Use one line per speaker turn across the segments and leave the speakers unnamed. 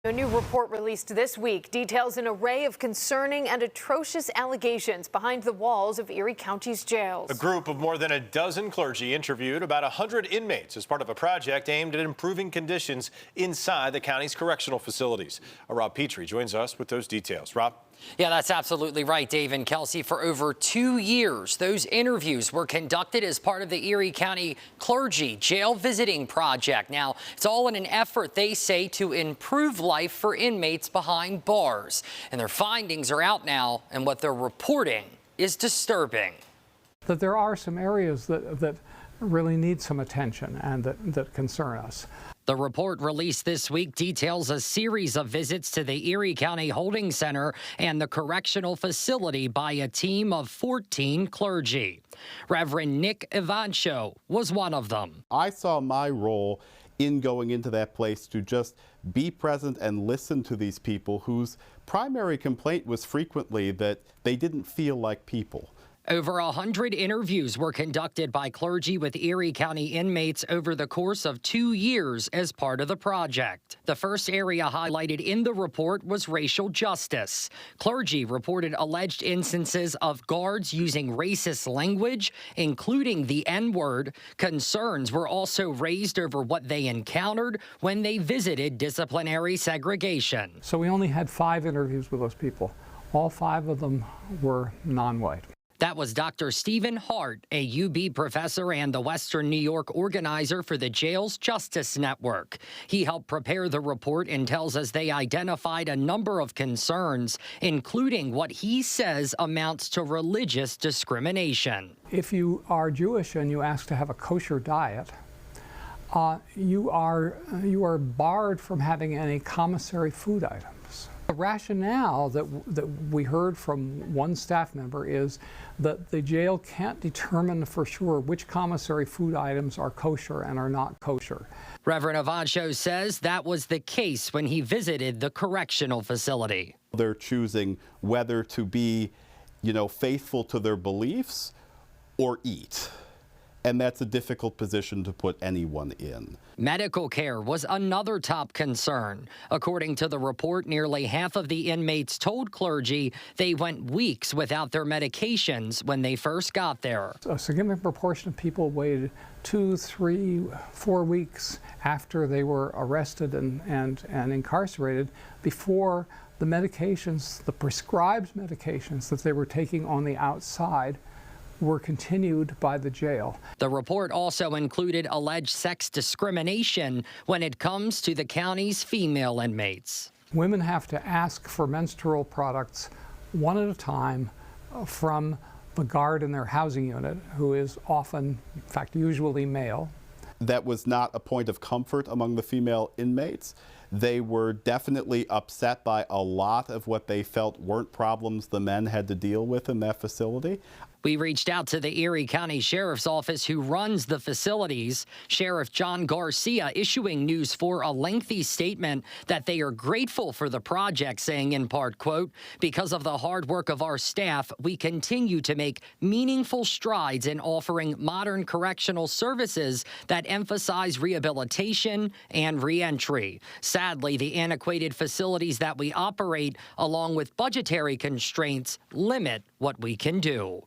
A new report released this week details an array of concerning and atrocious allegations behind the walls of Erie County's jails.
A group of more than a dozen clergy interviewed about 100 inmates as part of a project aimed at improving conditions inside the county's correctional facilities. Rob Petrie joins us with those details. Rob?
Yeah, that's absolutely right, Dave and Kelsey. For over 2 years, those interviews were conducted as part of the Erie County Clergy Jail Visiting Project. Now, it's all in an effort, they say, to improve life for inmates behind bars. And their findings are out now, and what they're reporting is disturbing.
That there are some areas that really need some attention and that concern us.
The report released this week details a series of visits to the Erie County Holding Center and the correctional facility by a team of 14 clergy. Reverend Nick Evancho was one of them.
I saw my role in going into that place to just be present and listen to these people whose primary complaint was frequently that they didn't feel like people.
Over 100 interviews were conducted by clergy with Erie County inmates over the course of 2 years as part of the project. The first area highlighted in the report was racial justice. Clergy reported alleged instances of guards using racist language, including the N-word. Concerns were also raised over what they encountered when they visited disciplinary segregation.
So we only had 5 interviews with those people. All 5 of them were non-white.
That was Dr. Stephen Hart, a UB professor and the Western New York organizer for the Jail's Justice Network. He helped prepare the report and tells us they identified a number of concerns, including what he says amounts to religious discrimination.
If you are Jewish and you ask to have a kosher diet, you are barred from having any commissary food items. The rationale that we heard from one staff member is that the jail can't determine for sure which commissary food items are kosher and are not kosher.
Reverend Evancho says that was the case when he visited the correctional facility.
They're choosing whether to be, faithful to their beliefs or eat. And that's a difficult position to put anyone in.
Medical care was another top concern. According to the report, nearly half of the inmates told clergy they went weeks without their medications when they first got there.
A significant proportion of people waited 2, 3, 4 weeks after they were arrested and incarcerated before the medications, the prescribed medications that they were taking on the outside, were continued by the jail.
The report also included alleged sex discrimination when it comes to the county's female inmates.
Women have to ask for menstrual products one at a time from the guard in their housing unit, who is often, in fact, usually male.
That was not a point of comfort among the female inmates. They were definitely upset by a lot of what they felt weren't problems the men had to deal with in that facility.
We reached out to the Erie County Sheriff's Office, who runs the facilities. Sheriff John Garcia issuing News 4 a lengthy statement that they are grateful for the project, saying in part, quote, "Because of the hard work of our staff, we continue to make meaningful strides in offering modern correctional services that emphasize rehabilitation and reentry. Sadly, the antiquated facilities that we operate, along with budgetary constraints, limit what we can do."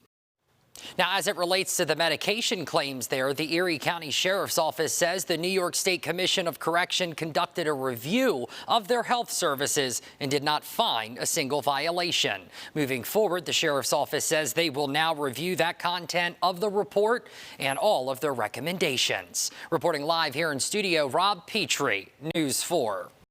Now, as it relates to the medication claims there, the Erie County Sheriff's Office says the New York State Commission of Correction conducted a review of their health services and did not find a single violation. Moving forward, the Sheriff's Office says they will now review that content of the report and all of their recommendations. Reporting live here in studio, Rob Petrie, News 4.